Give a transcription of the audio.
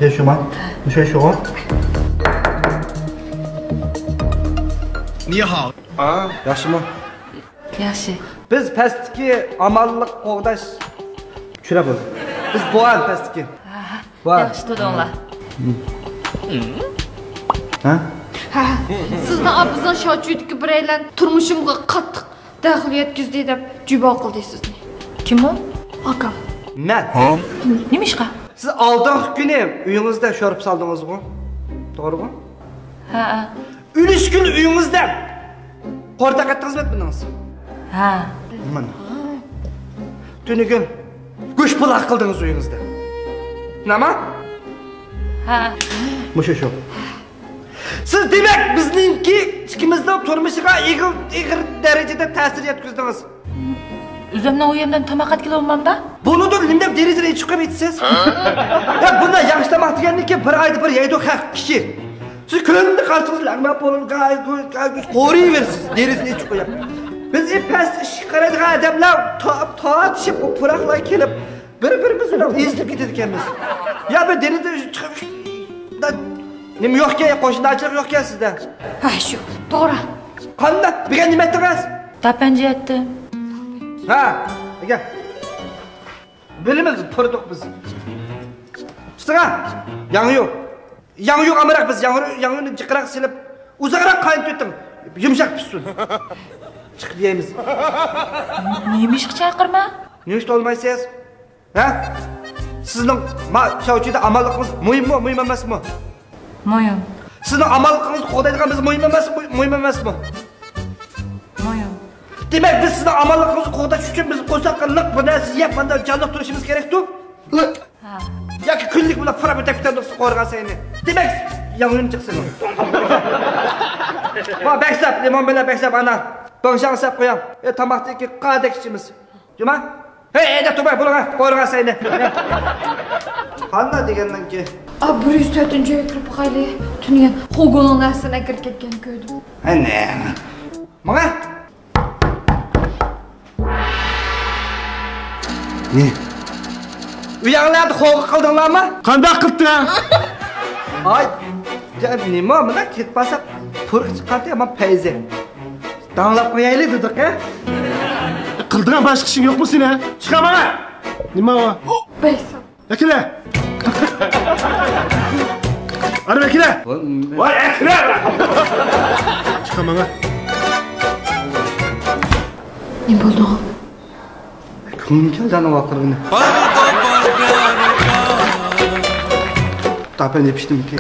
Yaşıma. Bir şey şu an. Ni hao. Yaşıma. Yaxshi. Biz pastki amalliq qo'g'dash tushira bo'ldi. Biz bo'al pastki. Yaxshi to'dinglar. Ha? Ha, sizni abizdan shochuytki biraylar turmushimga qattiq daxl yetkazdi deb jubo qildi sizni. Kim u? Akam. Men. Nima ishqa? Siz oldingi kuni uyingizda sho'rib soldingiz-ku? To'g'rimi? Ha. Ulish kun uyingizda qo'rta qatdingizmi bundingiz? Ha. Mana. Tunigun go'sht pulaq qildingiz uyingizda. Nima? Ha. Musha shu. Siz demak bizningki ikkimizning turmushiga ig'ir darajada ta'sir etkizdingiz. O'zimdan u yerdan tomaqat kelolmamda? Bunudur nimdep derizine chiqib aytsangiz? Ya bundan yaxshi tomoq degandan bir oyda bir yeydi haq kishi. Siz kunni qarshingizga lag'ma bo'lib, qo'riyversiz, derizine chiqib. Biz past ish qiladigan odamlar tortishib, o pulaqlar kelib, bir-birimiz bilan ezilib ketadi ekanmiz. Ya bu derizda chiqib nima yo'qka, qo'shnichilik yo'qka sizda. Ha, shu. To'g'ri. Qanday? Bugun nima aytdingiz? Tapanja aytdi. Ha, aka. Bilimiz purduq biz. Çıtığa, yanı yok. Yanı yok amarak biz, yanını çıkırak silip, uzakırak kaynatıyordum. Yumuşak pişsin. Çıkıp yiyemiz. Neymiş chaqirma? Ne işte olmayısınız? Ha? Sizin şavçıyda amallıkınız mühim mi, mühim emas mı? Moyum. Sizin amallıkınızı qo'daydiganimiz mühim emas mı, mühim emas mı? Moyum. Demek biz sizin amallıkınızı qo'dash uchun biz qo'saqqilik bu narsani yeb, bunda jonliq turishimiz kerak-ku. Ha. Yoki kunlik bilan farab o'takdan qo'rg'an seni. Demak, yong'in chiqsin. Va baksab, limon bilan baksab ana. Bongshang sab qo'yam. Tomoqdagi qadek ichimiz. Juma? Hey, da turmay bo'lgan, qo'rg'an seni. Qanday degandan keyin? 104-joyga kirib qayli tungan Hugoning narsasini kirib ketgan ko'rdim. Ana. Mana. Ne? Uyanglarni qo'g'i qildinglarmi? Qanday qilding? Ay, nima mana ketmasa purq chiqqanda ham payzi. Danlab qo'yaylik dedik-a? Qildigan boshqa ishing yo'qmi seni? Chiqa mana. Nima u? Baysan. Akila. Ana akila. Voy akila. Chiqa mana. Ne bo'ldi? Ko'nglim keldi voqirg'ini. Tapen yepishdim ki.